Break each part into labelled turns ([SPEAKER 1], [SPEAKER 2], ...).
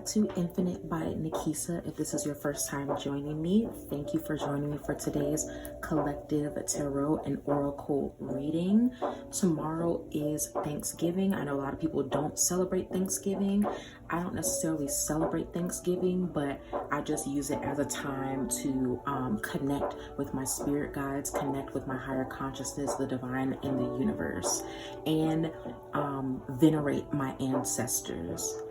[SPEAKER 1] to Infinite by Nikesa. If this is your first time joining me, thank you for joining me for today's collective tarot and oracle reading. Tomorrow is Thanksgiving. I know a lot of people don't celebrate Thanksgiving. I don't necessarily celebrate Thanksgiving, but I just use it as a time to connect with my spirit guides, connect with my higher consciousness, the divine, and the universe, and venerate my ancestors.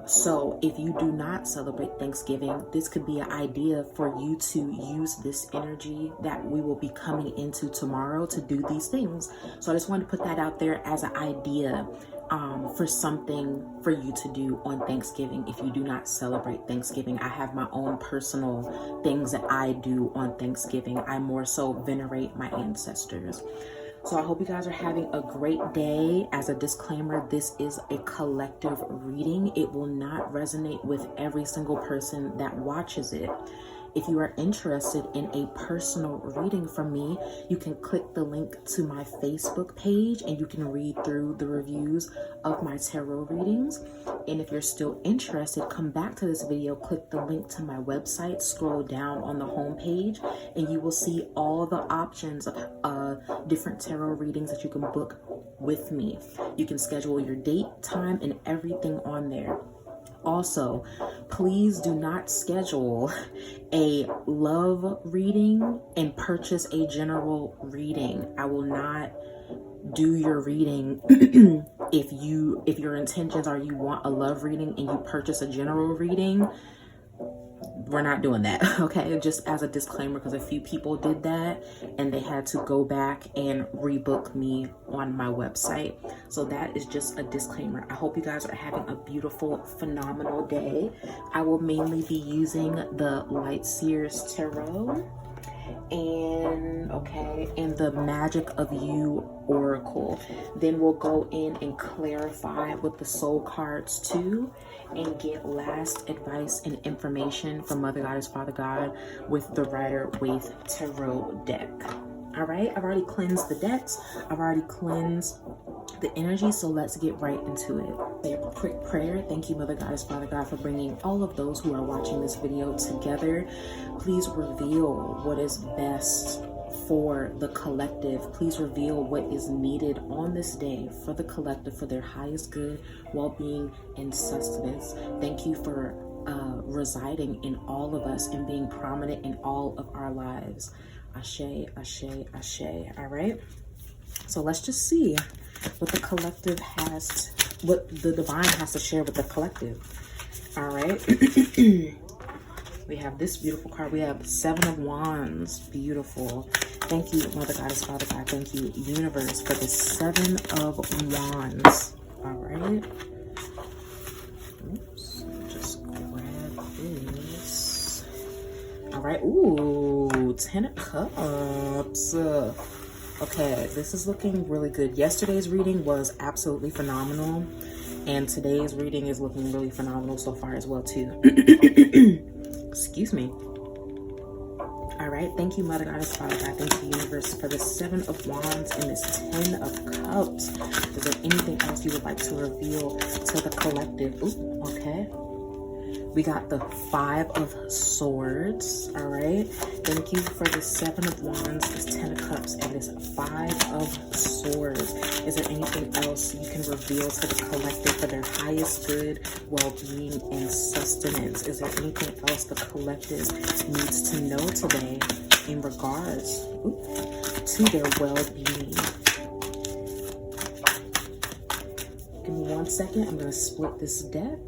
[SPEAKER 1] So if you do not celebrate Thanksgiving, this could be an idea for you to use this energy that we will be coming into tomorrow to do these things. So I just wanted to put that out there as an idea for something for you to do on Thanksgiving. If you do not celebrate Thanksgiving, I have my own personal things that I do on Thanksgiving. I more so venerate my ancestors. So I hope you guys are having a great day. As a disclaimer, this is a collective reading. It will not resonate with every single person that watches it. If you are interested in a personal reading from me, you can click the link to my Facebook page and you can read through the reviews of my tarot readings. And if you're still interested, come back to this video, click the link to my website, scroll down on the home page, and you will see all the options of different tarot readings that you can book with me. You can schedule your date, time, and everything on there. Also, please do not schedule a love reading and purchase a general reading. I will not do your reading if your intentions are you want a love reading and you purchase a general reading. We're not doing that, okay? Just as a disclaimer, because a few people did that and they had to go back and rebook me on my website. So that is just a disclaimer. I hope you guys are having a beautiful, phenomenal day. I will mainly be using the Light Seers Tarot and the Magic of You Oracle. Then we'll go in and clarify with the soul cards too, and get last advice and information from Mother Goddess, Father God with the Rider-Waite Tarot deck. All right, I've already cleansed the decks. I've already cleansed the energy, so let's get right into it. Say a quick prayer. Thank you, Mother Goddess, Father God, for bringing all of those who are watching this video together. Please reveal what is best for the collective. Please reveal what is needed on this day for the collective, for their highest good, well-being, and sustenance. Thank you for residing in all of us and being prominent in all of our lives. Ashe, ashe, ashe. All right, so let's just see what the collective has, what the divine has to share with the collective. All right. We have this beautiful card. We have 7 of Wands. Beautiful. Thank you, Mother Goddess, Father God. Thank you, Universe, for the 7 of Wands. All right. Oops. Just grab this. All right. Ooh, 10 of Cups. Okay, this is looking really good. Yesterday's reading was absolutely phenomenal, and today's reading is looking really phenomenal so far as well too. Excuse me. All right, thank you, Mother Goddess, Father God. Thank you, Universe, for the 7 of Wands and this 10 of Cups. Is there anything else you would like to reveal to the collective? Ooh, okay. We got the 5 of Swords. All right. Thank you for the 7 of Wands, this 10 of Cups, and this 5 of Swords. Is there anything else you can reveal to the collective for their highest good, well-being, and sustenance? Is there anything else the collective needs to know today in regards to their well-being? Give me 1 second. I'm going to split this deck.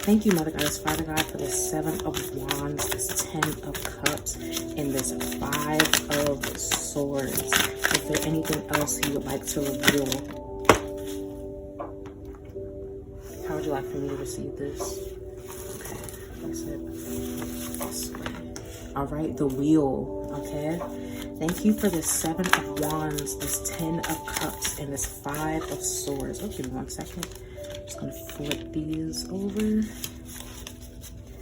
[SPEAKER 1] Thank you, Mother Goddess, Father God, for the 7 of Wands, this 10 of Cups, and this 5 of Swords. Is there anything else you would like to reveal? How would you like for me to receive this? Okay, that's it. This way. All right, the Wheel. Okay. Thank you for the 7 of Wands, this 10 of Cups, and this 5 of Swords. Oh, give me 1 second. Just gonna flip these over.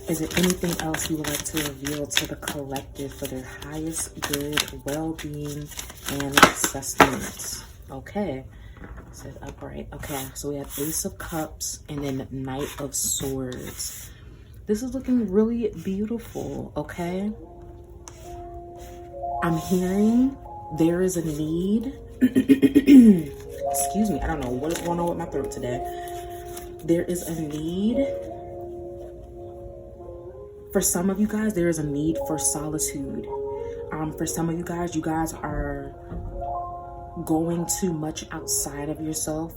[SPEAKER 1] Is there anything else you would like to reveal to the collective for their highest good, well-being, and sustenance. Okay. It says upright. Okay, so we have Ace of Cups and then Knight of Swords. This is looking really beautiful, okay? I'm hearing there is a need. Excuse me, I don't know what is going on with my throat today. There is a need. For some of you guys, there is a need for solitude. For some of you guys are going too much outside of yourself.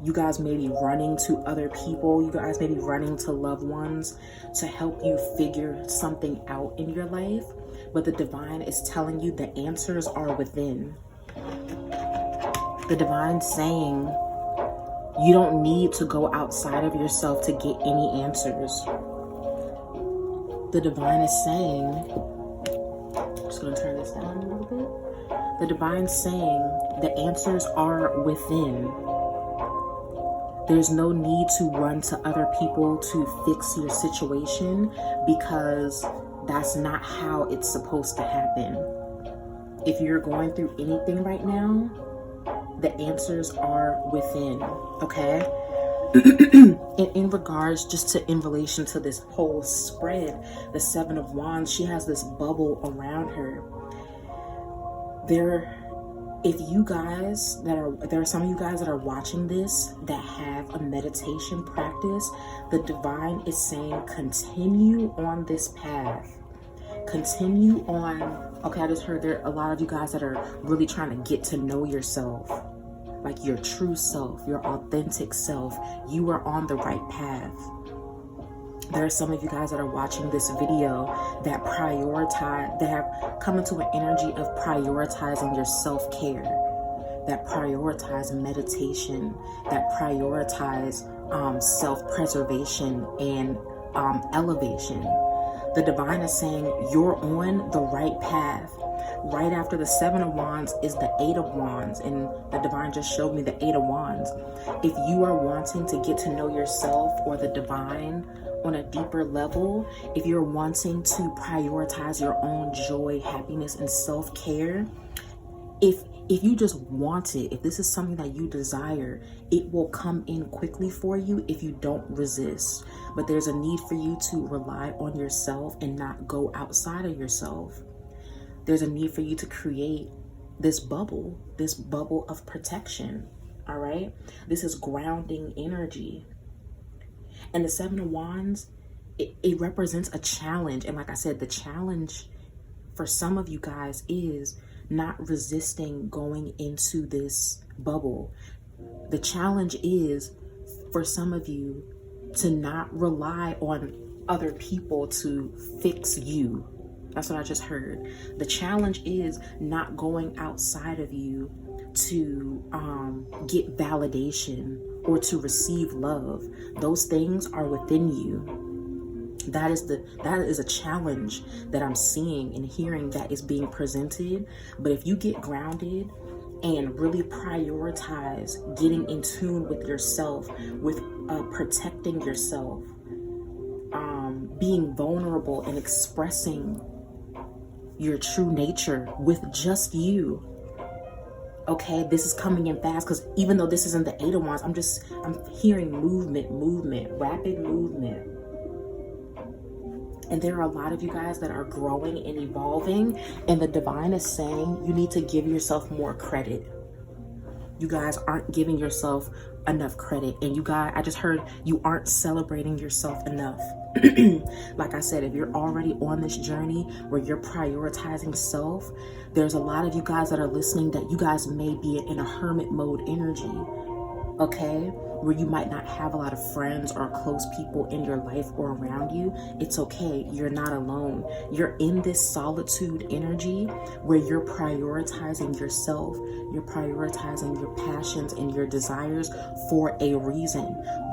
[SPEAKER 1] You guys may be running to other people. You guys may be running to loved ones to help you figure something out in your life. But the divine is telling you the answers are within. The divine saying you don't need to go outside of yourself to get any answers. The divine is saying, I'm just going to turn this down a little bit. The divine is saying the answers are within. There's no need to run to other people to fix your situation, because that's not how it's supposed to happen. If you're going through anything right now, the answers are within, okay? And in regards, just to in relation to this whole spread, the Seven of Wands, she has this bubble around her. There are some of you guys that are watching this that have a meditation practice. The divine is saying continue on this path. Continue on. Okay, I just heard there are a lot of you guys that are really trying to get to know yourself, like your true self, your authentic self. You are on the right path. There are some of you guys that are watching this video that have come into an energy of prioritizing your self-care, that prioritize meditation, that prioritize self-preservation and elevation. The divine is saying you're on the right path. Right after the Seven of Wands is the Eight of Wands, and the divine just showed me the Eight of Wands. If you are wanting to get to know yourself or the divine on a deeper level, if you're wanting to prioritize your own joy, happiness, and self-care, if you just want it, if this is something that you desire, it will come in quickly for you if you don't resist. But there's a need for you to rely on yourself and not go outside of yourself. There's a need for you to create this bubble of protection, all right? This is grounding energy. And the Seven of Wands, it represents a challenge. And like I said, the challenge for some of you guys is not resisting going into this bubble. The challenge is for some of you to not rely on other people to fix you. That's what I just heard. The challenge is not going outside of you to get validation or to receive love. Those things are within you. That is a challenge that I'm seeing and hearing that is being presented. But if you get grounded and really prioritize getting in tune with yourself, with protecting yourself, being vulnerable and expressing your true nature with just you. Okay, this is coming in fast, because even though this isn't the Eight of Wands, I'm hearing movement, rapid movement. And there are a lot of you guys that are growing and evolving, and the divine is saying you need to give yourself more credit. You guys aren't giving yourself enough credit, and you guys, I just heard you aren't celebrating yourself enough. Like I said, if you're already on this journey where you're prioritizing self, there's a lot of you guys that are listening that you guys may be in a hermit mode energy, okay? Where you might not have a lot of friends or close people in your life or around you. It's okay. You're not alone. You're in this solitude energy where you're prioritizing yourself. You're prioritizing your passions and your desires for a reason.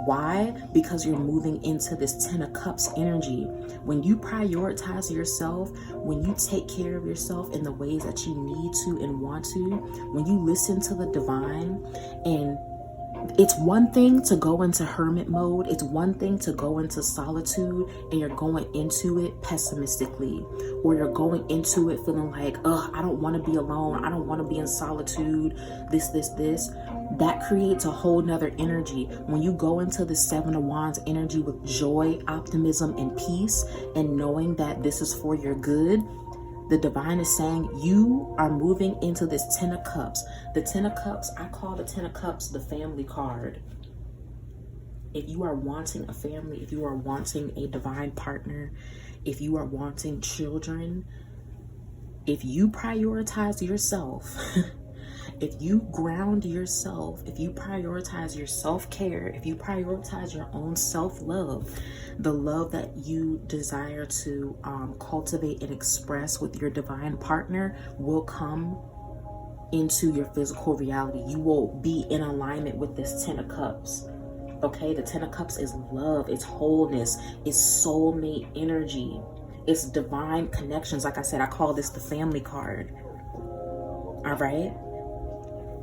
[SPEAKER 1] Why? Because you're moving into this Ten of Cups energy. When you prioritize yourself, when you take care of yourself in the ways that you need to and want to, when you listen to the divine and It's one thing to go into hermit mode. It's one thing to go into solitude and you're going into it pessimistically, or you're going into it feeling like, I don't want to be alone. I don't want to be in solitude. This. That creates a whole nother energy. When you go into the Seven of Wands energy with joy, optimism, and peace, and knowing that this is for your good, the divine is saying you are moving into this Ten of Cups. The Ten of Cups, I call the Ten of Cups the family card. If you are wanting a family, if you are wanting a divine partner, if you are wanting children, if you prioritize yourself, if you ground yourself, if you prioritize your self-care, if you prioritize your own self-love, the love that you desire to cultivate and express with your divine partner will come into your physical reality. You will be in alignment with this Ten of Cups. Okay, the Ten of Cups is love, it's wholeness, it's soulmate energy, it's divine connections. Like I said, I call this the family card. All right.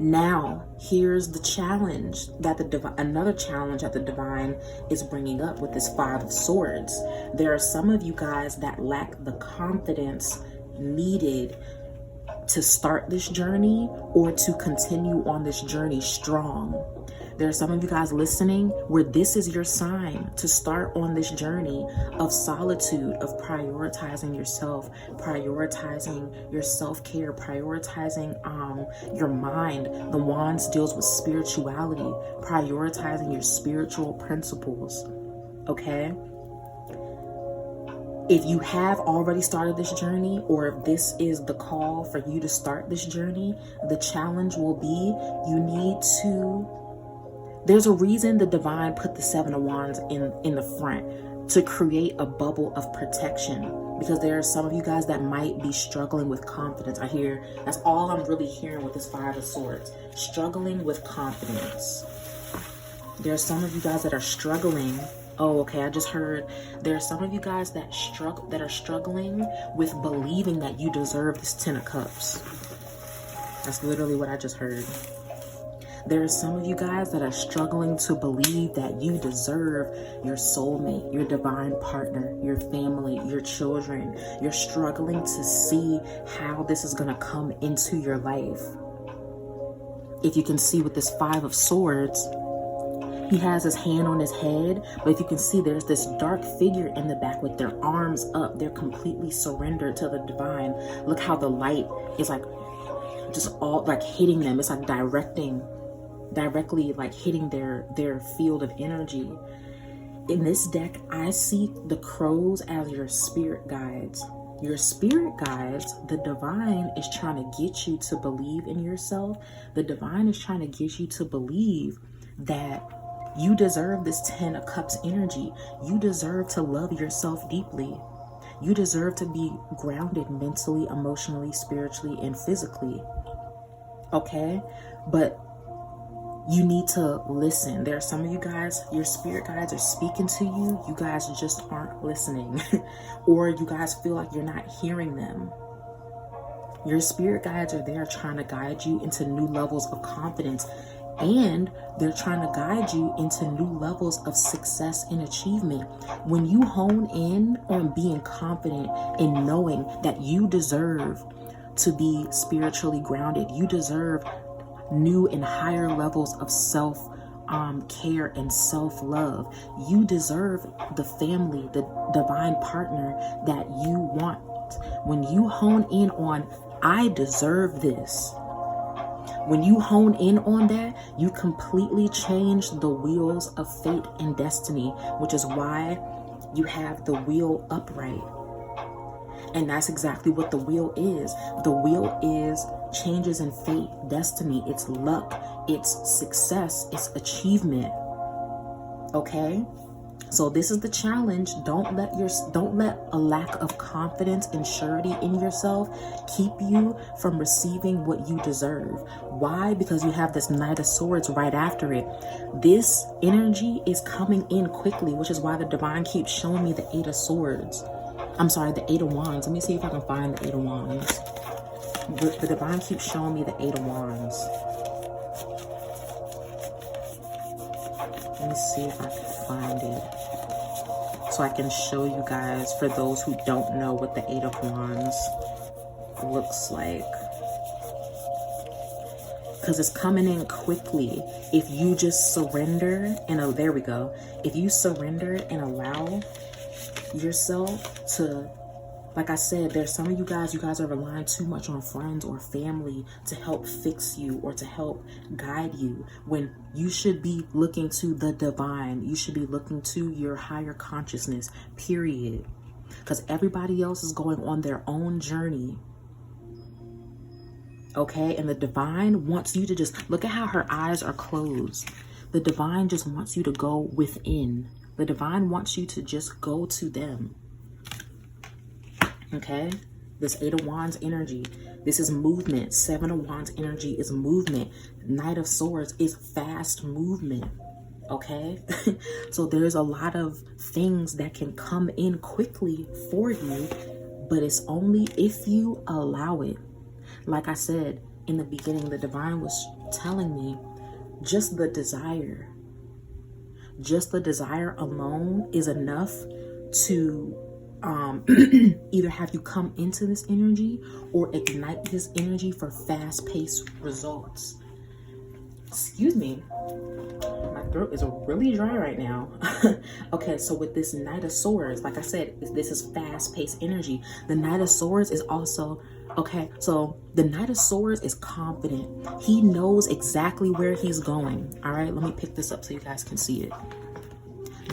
[SPEAKER 1] Now, here's the challenge that another challenge that the divine is bringing up with this Five of Swords. There are some of you guys that lack the confidence needed to start this journey or to continue on this journey strong. There are some of you guys listening where this is your sign to start on this journey of solitude, of prioritizing yourself, prioritizing your self-care, prioritizing your mind. The Wands deals with spirituality, prioritizing your spiritual principles, okay? If you have already started this journey, or if this is the call for you to start this journey, the challenge will be you need to... There's a reason the divine put the Seven of Wands in the front, to create a bubble of protection, because there are some of you guys that might be struggling with confidence. I hear that's all I'm really hearing with this Five of Swords, struggling with confidence. There are some of you guys that are struggling. Oh, okay, I just heard there are some of you guys that are struggling with believing that you deserve this Ten of Cups. That's literally what I just heard. There are some of you guys that are struggling to believe that you deserve your soulmate, your divine partner, your family, your children. You're struggling to see how this is going to come into your life. If you can see with this Five of Swords, he has his hand on his head, but if you can see, there's this dark figure in the back with their arms up. They're completely surrendered to the divine. Look how the light is like just all like hitting them. It's like directly like hitting their field of energy. In this deck, I see the crows as your spirit guides. Your spirit guides, the divine is trying to get you to believe in yourself. The divine is trying to get you to believe that you deserve this Ten of Cups energy. You deserve to love yourself deeply. You deserve to be grounded mentally, emotionally, spiritually, and physically. Okay? But you need to listen. There are some of you guys, your spirit guides are speaking to you. You guys just aren't listening. Or you guys feel like you're not hearing them. Your spirit guides are there trying to guide you into new levels of confidence. And they're trying to guide you into new levels of success and achievement. When you hone in on being confident in knowing that you deserve to be spiritually grounded, you deserve new and higher levels of self-care and self-love. You deserve the family, the divine partner that you want. When you hone in on, I deserve this. When you hone in on that, you completely change the wheels of fate and destiny, which is why you have the wheel upright. And that's exactly what the wheel is. The wheel is changes in fate, destiny, it's luck, it's success, it's achievement. Okay? So this is the challenge. Don't let a lack of confidence and surety in yourself keep you from receiving what you deserve. Why? Because you have this Knight of Swords right after it. This energy is coming in quickly, which is why the divine keeps showing me the Eight of Swords. I'm sorry, the Eight of Wands. Let me see if I can find the Eight of Wands. The divine keeps showing me the Eight of Wands. Let me see if I can find it so I can show you guys, for those who don't know what the Eight of Wands looks like. Because it's coming in quickly. If you just surrender and there we go. If you surrender and allow yourself to, like I said, there's some of you guys are relying too much on friends or family to help fix you or to help guide you, when you should be looking to the divine. You should be looking to your higher consciousness, period. Because everybody else is going on their own journey. Okay, and the divine wants you to just look at how her eyes are closed. The divine just wants you to go within. The divine wants you to just go to them. Okay, this Eight of Wands energy, this is movement. Seven of Wands energy is movement. Knight of Swords is fast movement. Okay, so there's a lot of things that can come in quickly for you, but it's only if you allow it. Like I said in the beginning, the divine was telling me just the desire alone is enough to either have you come into this energy or ignite this energy for fast-paced results. Excuse me, my throat is really dry right now. Okay, so with this Knight of Swords, like I said, this is fast-paced energy. The Knight of Swords is also, okay, so the Knight of Swords is confident. He knows exactly where he's going. All right, let me pick this up so you guys can see it.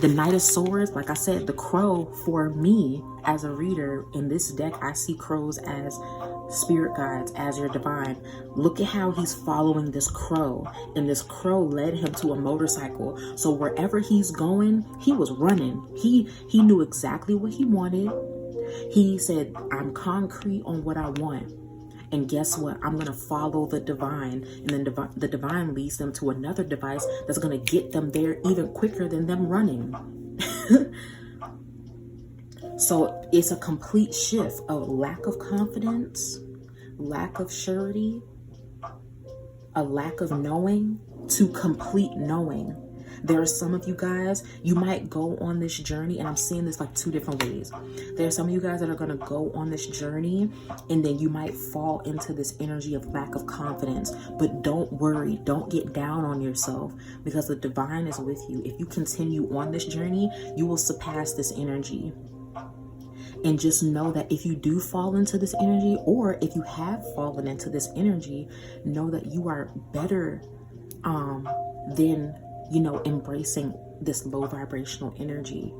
[SPEAKER 1] The Knight of Swords, like I said, the crow, for me as a reader in this deck, I see crows as spirit guides, as your divine. Look at how he's following this crow, and this crow led him to a motorcycle. So wherever he's going, he was running. He knew exactly what he wanted. He said, I'm concrete on what I want. And guess what? I'm going to follow the divine. And then the divine leads them to another device that's going to get them there even quicker than them running. So it's a complete shift of lack of confidence, lack of surety, a lack of knowing to complete knowing. There are some of you guys, you might go on this journey, and I'm seeing this like two different ways. There are some of you guys that are going to go on this journey, and then you might fall into this energy of lack of confidence. But don't worry, don't get down on yourself, because the divine is with you. If you continue on this journey, you will surpass this energy. And just know that if you do fall into this energy, or if you have fallen into this energy, know that you are better than, you know, embracing this low vibrational energy.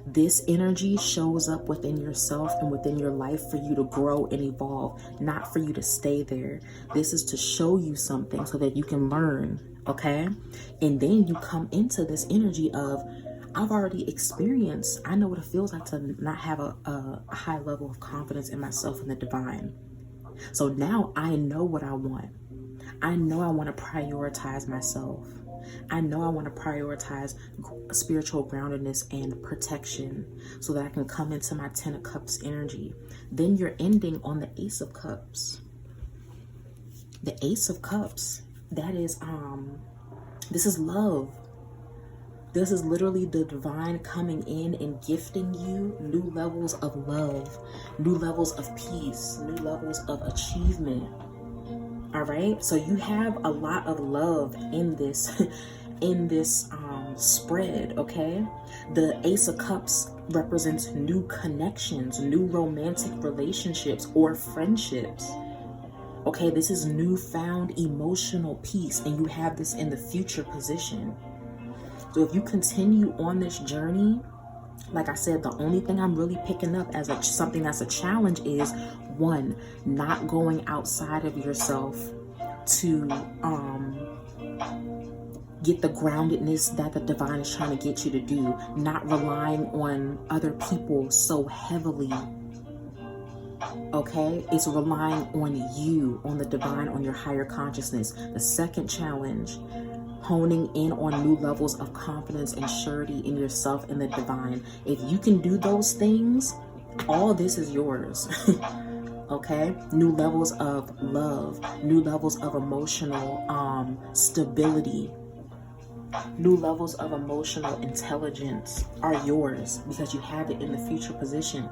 [SPEAKER 1] This energy shows up within yourself and within your life for you to grow and evolve, not for you to stay there. This is to show you something so that you can learn, okay? And then you come into this energy of, I've already experienced, I know what it feels like to not have a high level of confidence in myself and the divine. So now I know what I want. I know I want to prioritize myself. I know I want to prioritize spiritual groundedness and protection so that I can come into my 10 of Cups energy. Then you're ending on the Ace of Cups. The Ace of Cups, that is, this is love. This is literally the divine coming in and gifting you new levels of love, new levels of peace, new levels of achievement. All right, so you have a lot of love in this spread. Okay, the Ace of Cups represents new connections, new romantic relationships or friendships. Okay, this is newfound emotional peace, and you have this in the future position. So if you continue on this journey, like I said, the only thing I'm really picking up as something that's a challenge is, one, not going outside of yourself to get the groundedness that the divine is trying to get you to do, not relying on other people so heavily. Okay, it's relying on you, on the divine, on your higher consciousness. The second challenge, honing in on new levels of confidence and surety in yourself and the divine. If you can do those things, all this is yours. Okay, new levels of love, new levels of emotional stability. New levels of emotional intelligence are yours because you have it in the future position.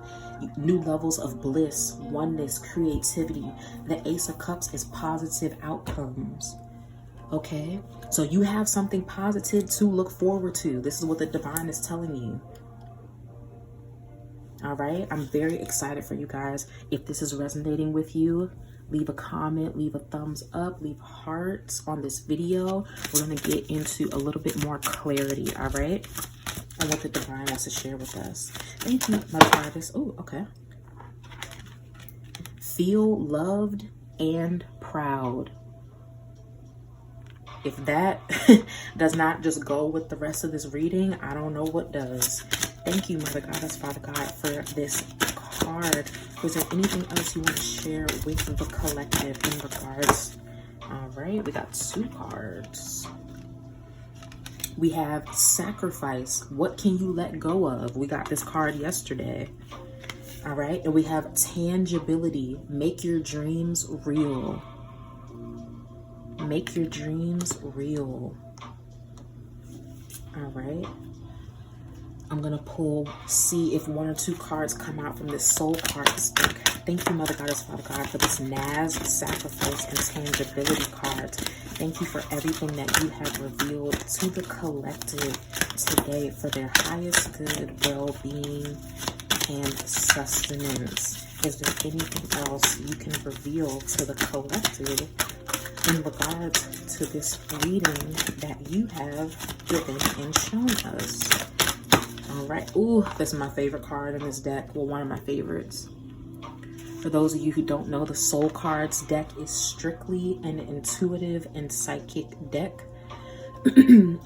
[SPEAKER 1] New levels of bliss, oneness, creativity. The Ace of Cups is positive outcomes. Okay? So you have something positive to look forward to. This is what the divine is telling you. All right? I'm very excited for you guys. If this is resonating with you, leave a comment, leave a thumbs up, leave hearts on this video. We're going to get into a little bit more clarity, all right? And what the divine wants to share with us. Thank you, Mother Artist. Oh, okay. Feel loved and proud. If that does not just go with the rest of this reading, I don't know what does. Thank you, Mother Goddess, Father God, for this card. Was there anything else you want to share with the collective in regards? All right, we got 2 cards. We have sacrifice. What can you let go of? We got this card yesterday. All right, and we have tangibility. Make your dreams real. Make your dreams real. All right. I'm going to see if 1 or 2 cards come out from this soul cards deck. Thank you, Mother Goddess, Father God, for this Naz, sacrifice, and tangibility cards. Thank you for everything that you have revealed to the collective today for their highest good, well-being, and sustenance. Is there anything else you can reveal to the collective in regards to this reading that you have given and shown us? All right. Ooh, this is my favorite card in this deck. Well, one of my favorites. For those of you who don't know, the Soul Cards deck is strictly an intuitive and psychic deck.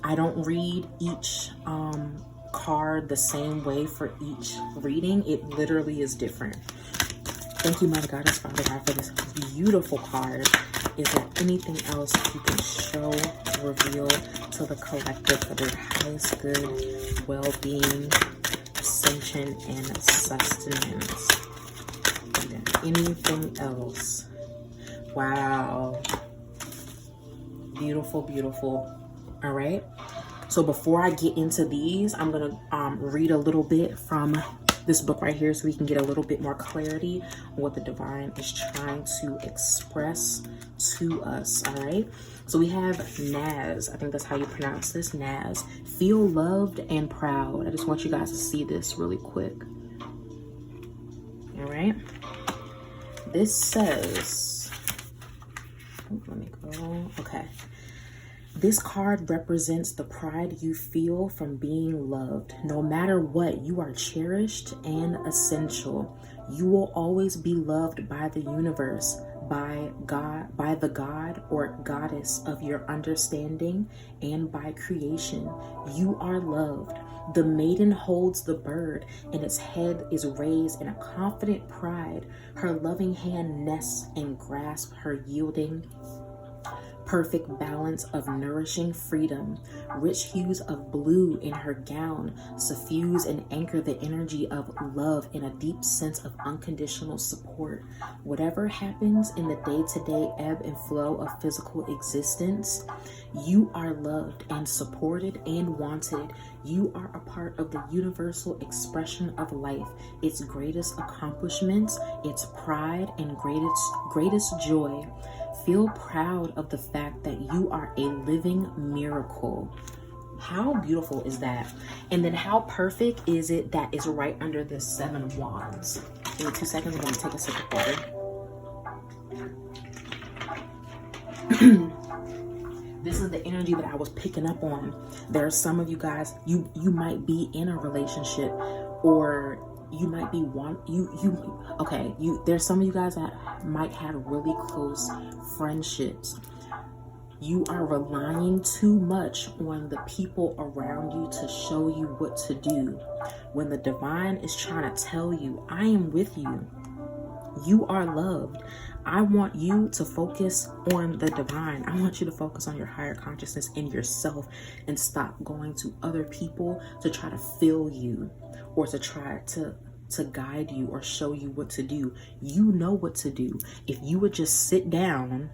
[SPEAKER 1] I don't read each card the same way for each reading. It literally is different. Thank you, Mother Goddess, Father God, for this beautiful card. Is there anything else you can show, reveal to the collective for their highest good, well-being, ascension, and sustenance? Is there anything else? Wow. Beautiful, beautiful. All right. So before I get into these, I'm going to read a little bit from this book right here so we can get a little bit more clarity on what the divine is trying to express to us. All right. So we have Naz. I think that's how you pronounce this. Naz. Feel loved and proud. I just want you guys to see this really quick. All right. This says, let me go. Okay. This card represents the pride you feel from being loved. No matter what, you are cherished and essential. You will always be loved by the universe, by God, by the God or goddess of your understanding, and by creation. You are loved. The maiden holds the bird, and its head is raised in a confident pride. Her loving hand nests and grasps her yielding perfect balance of nourishing freedom. Rich hues of blue in her gown suffuse and anchor the energy of love in a deep sense of unconditional support. Whatever happens in the day-to-day ebb and flow of physical existence, you are loved and supported and wanted. You are a part of the universal expression of life, its greatest accomplishments, its pride and greatest joy. Feel proud of the fact that you are a living miracle. How beautiful is that? And then how perfect is it that is right under the 7 of Wands? Give me 2 seconds. I'm going to take a sip of water. This is the energy that I was picking up on. There are some of you guys, you might be in a relationship, or you might be there's some of you guys that might have really close friendships. You are relying too much on the people around you to show you what to do, when the divine is trying to tell you, I am with you. You are loved. I want you to focus on the divine. I want you to focus on your higher consciousness in yourself and stop going to other people to try to fill you or to try to guide you or show you what to do. You know what to do. If you would just sit down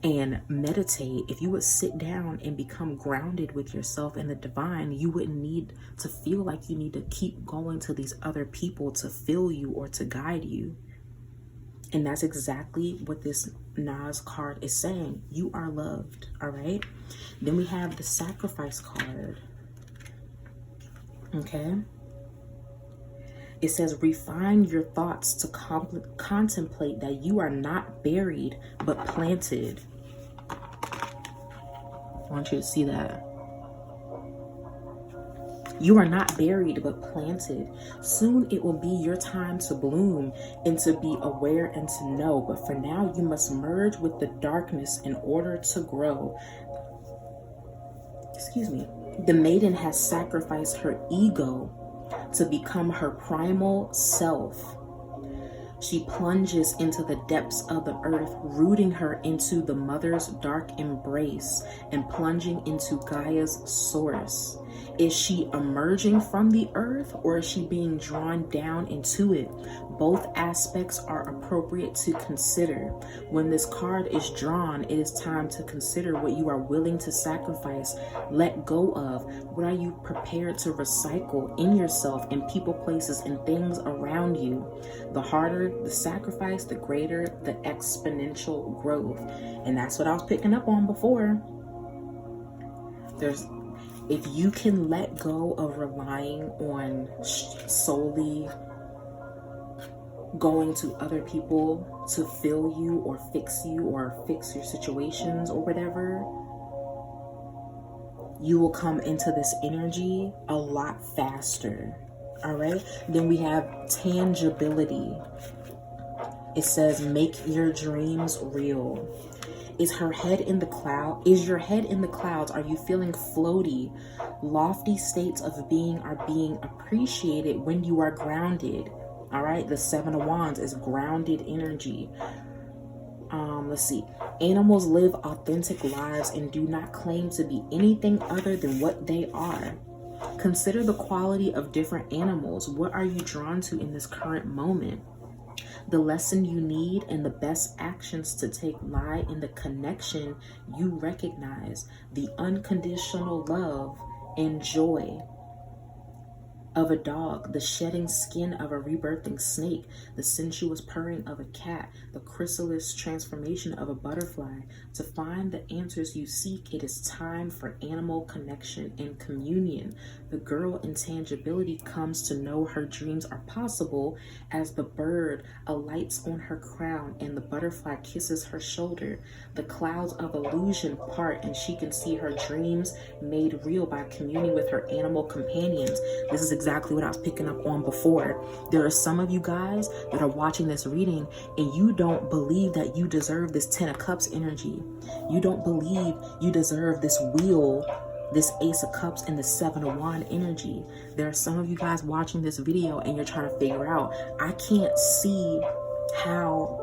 [SPEAKER 1] and meditate, if you would sit down and become grounded with yourself and the divine, you wouldn't need to feel like you need to keep going to these other people to fill you or to guide you. And that's exactly what this Nas card is saying. You are loved, all right? Then we have the sacrifice card, okay? It says, refine your thoughts to contemplate that you are not buried, but planted. I want you to see that. You are not buried, but planted. Soon it will be your time to bloom and to be aware and to know. But for now, you must merge with the darkness in order to grow. Excuse me. The maiden has sacrificed her ego to become her primal self. She plunges into the depths of the earth, rooting her into the mother's dark embrace and plunging into Gaia's source. Is she emerging from the earth, or is she being drawn down into it? Both aspects are appropriate to consider. When this card is drawn, it is time to consider what you are willing to sacrifice, let go of. What are you prepared to recycle in yourself, in people, places, and things around you? The harder the sacrifice, the greater the exponential growth. And that's what I was picking up on before. If you can let go of relying on solely going to other people to fill you or fix your situations or whatever, you will come into this energy a lot faster. All right. Then we have tangibility. It says, make your dreams real. Is her head in the cloud? Is your head in the clouds? Are you feeling floaty? Lofty states of being are being appreciated when you are grounded. All right. The Seven of Wands is grounded energy. Let's see. Animals live authentic lives and do not claim to be anything other than what they are. Consider the quality of different animals. What are you drawn to in this current moment? The lesson you need and the best actions to take lie in the connection you recognize, the unconditional love and joy of a dog, the shedding skin of a rebirthing snake, the sensuous purring of a cat, the chrysalis transformation of a butterfly. To find the answers you seek, it is time for animal connection and communion. The girl intangibility comes to know her dreams are possible as the bird alights on her crown and the butterfly kisses her shoulder. The clouds of illusion part and she can see her dreams made real by communing with her animal companions. This is exactly what I was picking up on before. There are some of you guys that are watching this reading and you don't believe that you deserve this 10 of Cups energy. You don't believe you deserve this wheel, this Ace of Cups, and the 7 of Wands energy. There are some of you guys watching this video and you're trying to figure out, I can't see how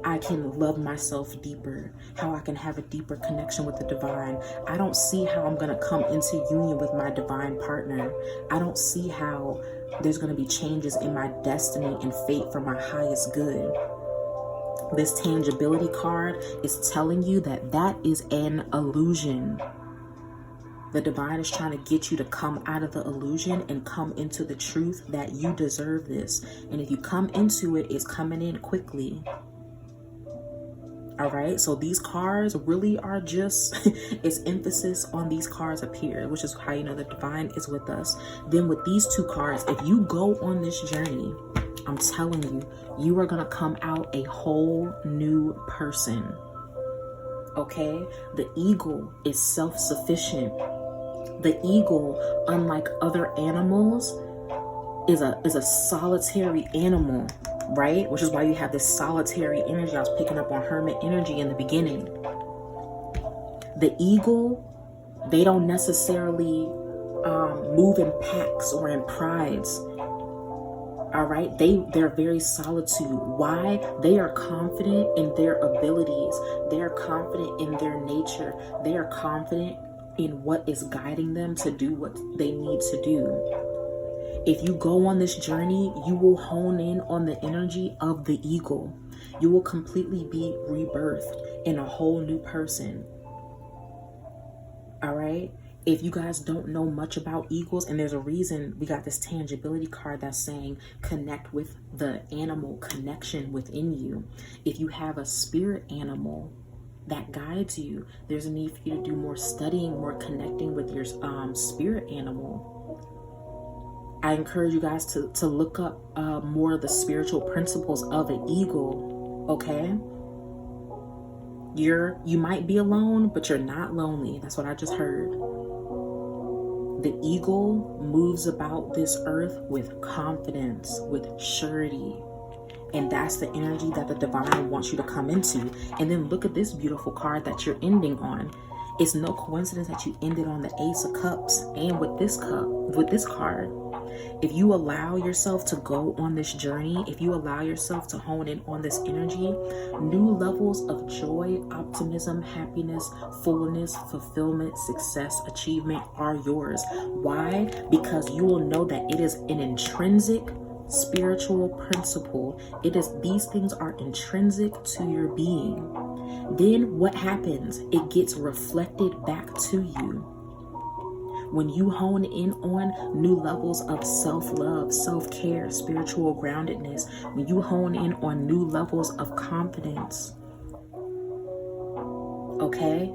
[SPEAKER 1] I can love myself deeper, how I can have a deeper connection with the divine. I don't see how I'm going to come into union with my divine partner. I don't see how there's going to be changes in my destiny and fate for my highest good. This tangibility card is telling you that that is an illusion. The divine is trying to get you to come out of the illusion and come into the truth that you deserve this. And if you come into it, it's coming in quickly. All right, so these cards really are just, it's emphasis on these cards up here, which is how you know the divine is with us. Then with these two cards, if you go on this journey, I'm telling you, you are going to come out a whole new person. Okay, the eagle is self-sufficient. The eagle, unlike other animals, is a solitary animal, right? Which is why you have this solitary energy. I was picking up on hermit energy in the beginning. The eagle, they don't necessarily move in packs or in prides. All right, they're very solitude. Why? They are confident in their abilities. They are confident in their nature. They are confident in what is guiding them to do what they need to do. If you go on this journey, you will hone in on the energy of the eagle. You will completely be rebirthed. in a whole new person. All right. If you guys don't know much about eagles, and there's a reason we got this tangibility card that's saying connect with the animal connection within you. If you have a spirit animal that guides you, there's a need for you to do more studying, more connecting with your spirit animal. I encourage you guys to look up more of the spiritual principles of an eagle, okay? You might be alone, but you're not lonely. That's what I just heard. The eagle moves about this earth with confidence, with surety. And that's the energy that the divine wants you to come into. And then look at this beautiful card that you're ending on. It's no coincidence that you ended on the Ace of Cups and with this card. If you allow yourself to go on this journey, if you allow yourself to hone in on this energy, new levels of joy, optimism, happiness, fullness, fulfillment, success, achievement are yours. Why? Because you will know that it is an intrinsic spiritual principle. These things are intrinsic to your being. Then what happens? It gets reflected back to you. When you hone in on new levels of self-love, self-care, spiritual groundedness, when you hone in on new levels of confidence, okay,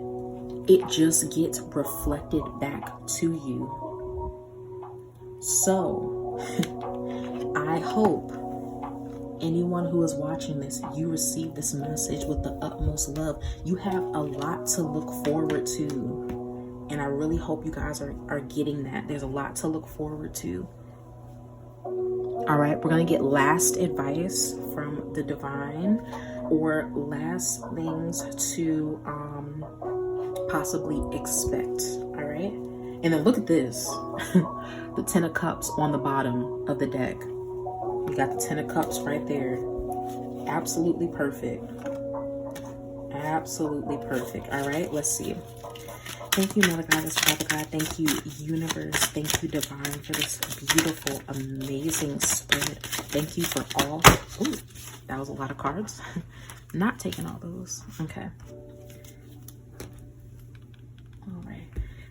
[SPEAKER 1] it just gets reflected back to you. So, I hope anyone who is watching this, you receive this message with the utmost love. You have a lot to look forward to. And I really hope you guys are getting that. There's a lot to look forward to. All right, we're going to get last advice from the divine, or last things to possibly expect. All right. And then look at this. The 10 of Cups on the bottom of the deck. You got the 10 of Cups right there. Absolutely perfect. Absolutely perfect. All right, let's see. Thank you, Mother Goddess, Father God. Thank you, Universe. Thank you, Divine, for this beautiful, amazing spread. Thank you for all. Ooh, that was a lot of cards. Not taking all those. Okay. All right.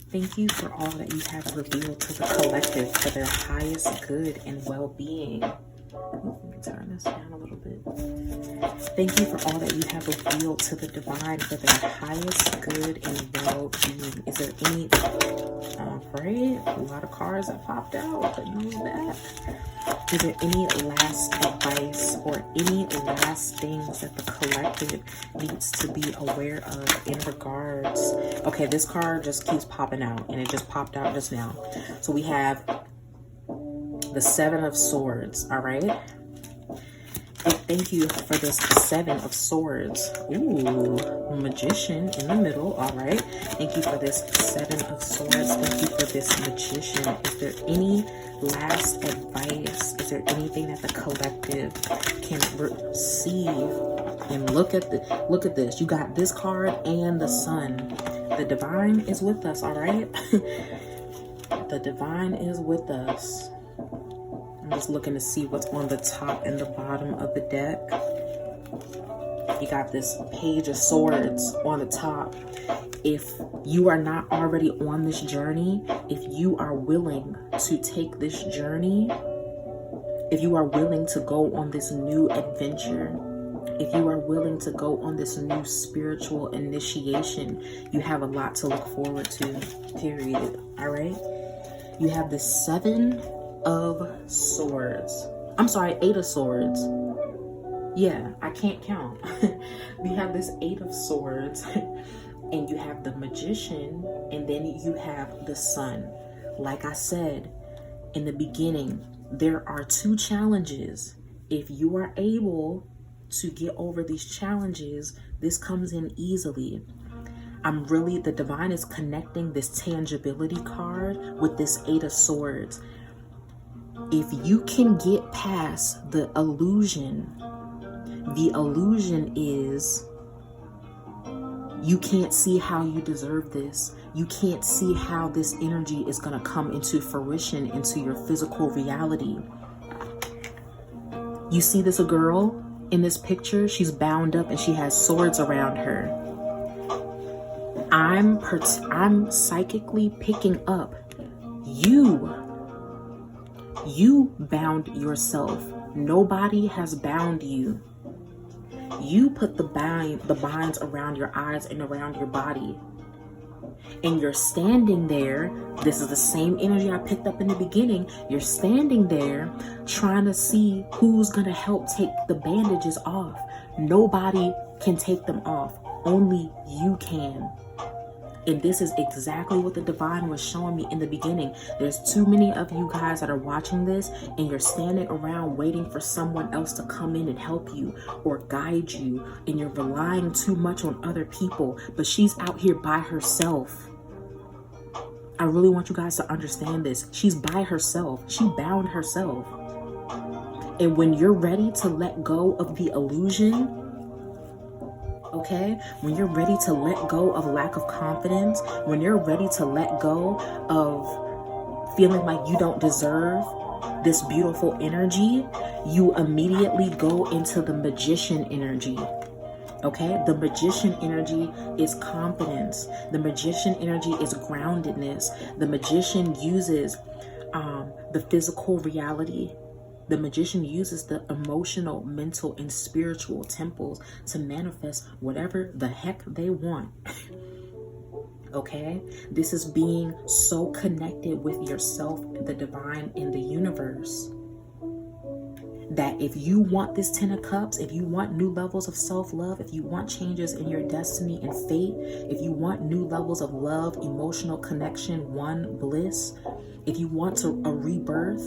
[SPEAKER 1] Thank you for all that you have revealed to the collective for their highest good and well-being. Let me turn this down a little bit. Thank you for all that you have revealed to the divine for their highest good and well-being. Is there any, I'm afraid, a lot of cards that popped out, but no back. Is there any last advice or any last things that the collective needs to be aware of in regards? Okay, this card just keeps popping out, and it just popped out just now. So we have the 7 of Swords, all right? And thank you for this 7 of Swords. Ooh, Magician in the middle, all right? Thank you for this 7 of Swords. Thank you for this Magician. Is there any last advice? Is there anything that the collective can receive? And look at this. You got this card and the Sun. The divine is with us, all right? The divine is with us. I'm just looking to see what's on the top and the bottom of the deck. You got this Page of Swords on the top. If you are not already on this journey, if you are willing to take this journey, if you are willing to go on this new adventure, if you are willing to go on this new spiritual initiation, you have a lot to look forward to, period. All right? You have the 7 of Swords. I'm sorry, 8 of Swords. Yeah, I can't count. We have this 8 of Swords, and you have the Magician, and then you have the Sun. Like I said in the beginning, there are 2 challenges. If you are able to get over these challenges, this comes in easily. The divine is connecting this tangibility card with this 8 of Swords. If you can get past the illusion is you can't see how you deserve this. You can't see how this energy is going to come into fruition, into your physical reality. You see this girl in this picture? She's bound up and she has swords around her. I'm psychically picking up you bound yourself. Nobody has bound you. You put the binds around your eyes and around your body. And you're standing there. This is the same energy I picked up in the beginning. You're standing there trying to see who's going to help take the bandages off. Nobody can take them off. Only you can. And this is exactly what the divine was showing me in the beginning. There's too many of you guys that are watching this and you're standing around waiting for someone else to come in and help you or guide you. And you're relying too much on other people. But she's out here by herself. I really want you guys to understand this. She's by herself. She bound herself. And when you're ready to let go of the illusion, okay, when you're ready to let go of lack of confidence, when you're ready to let go of feeling like you don't deserve this beautiful energy, you immediately go into the magician energy. Okay, the magician energy is confidence. The magician energy is groundedness. The magician uses the physical reality. The magician uses the emotional, mental, and spiritual temples to manifest whatever the heck they want. Okay, this is being so connected with yourself, the divine, and the universe, that if you want this 10 of Cups, if you want new levels of self-love, if you want changes in your destiny and fate, if you want new levels of love, emotional connection, one bliss, if you want a rebirth,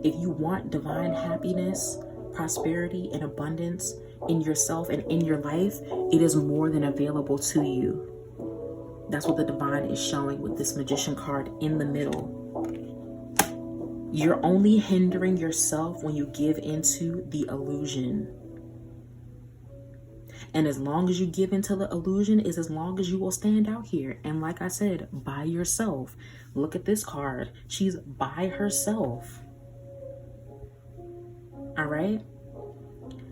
[SPEAKER 1] if you want divine happiness, prosperity, and abundance in yourself and in your life, it is more than available to you. That's what the divine is showing with this magician card in the middle. You're only hindering yourself when you give into the illusion. And as long as you give into the illusion is as long as you will stand out here. And like I said, by yourself. Look at this card. She's by herself. All right?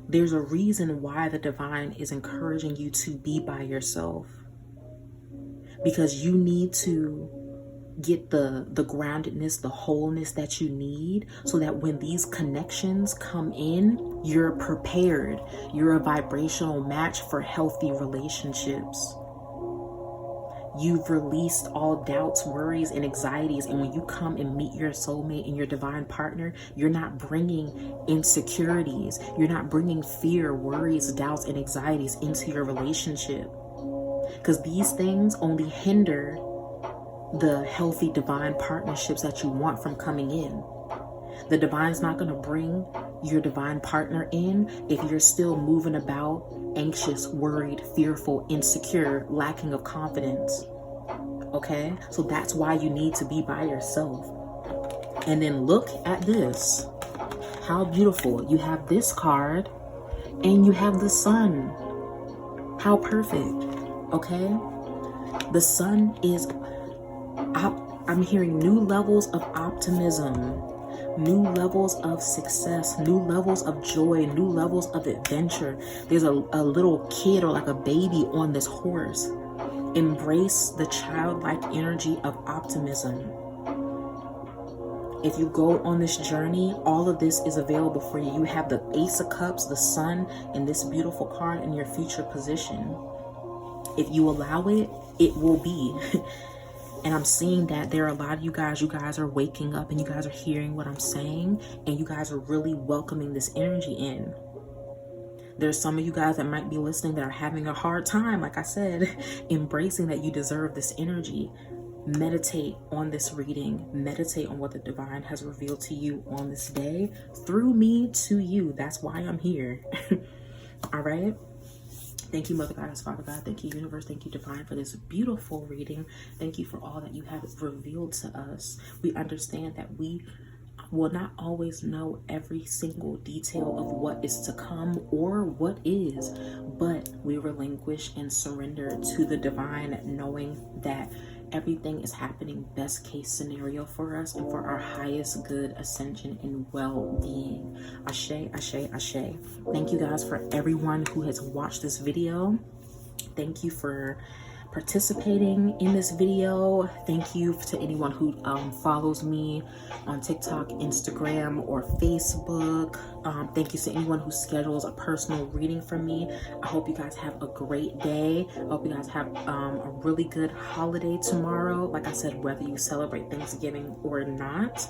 [SPEAKER 1] There's a reason why the divine is encouraging you to be by yourself. Because you need to get the groundedness, the wholeness that you need, so that when these connections come in, you're prepared. You're a vibrational match for healthy relationships. You've released all doubts, worries, and anxieties. And when you come and meet your soulmate and your divine partner, you're not bringing insecurities. You're not bringing fear, worries, doubts, and anxieties into your relationship. Because these things only hinder the healthy divine partnerships that you want from coming in. The divine's not going to bring your divine partner in if you're still moving about anxious, worried, fearful, insecure, lacking of confidence. Okay? So that's why you need to be by yourself. And then look at this. How beautiful. You have this card and you have the sun. How perfect. Okay? The sun is, I'm hearing new levels of optimism, new levels of success, new levels of joy, new levels of adventure. There's a little kid or like a baby on this horse. Embrace the childlike energy of optimism. If you go on this journey, all of this is available for you. You have the Ace of Cups, the sun, and this beautiful card in your future position. If you allow it, it will be. And I'm seeing that there are a lot of you guys are waking up and you guys are hearing what I'm saying, and you guys are really welcoming this energy in. There's some of you guys that might be listening that are having a hard time, like I said, embracing that you deserve this energy. Meditate on this reading. Meditate on what the divine has revealed to you on this day through me to you. That's why I'm here. All right. Thank you, Mother Goddess, Father God. Thank you, Universe. Thank you, Divine, for this beautiful reading. Thank you for all that you have revealed to us. We understand that we will not always know every single detail of what is to come or what is, but we relinquish and surrender to the divine, knowing that everything is happening best case scenario for us and for our highest good, ascension, and well-being. Ashe, ashe, ashe. Thank you guys for everyone who has watched this video. Thank you for participating in this video. Thank you to anyone who follows me on TikTok, Instagram, or Facebook. Thank you to anyone who schedules a personal reading from me. I hope you guys have a great day. I hope you guys have a really good holiday tomorrow. Like I said, whether you celebrate Thanksgiving or not.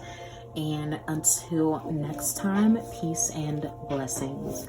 [SPEAKER 1] And until next time, peace and blessings.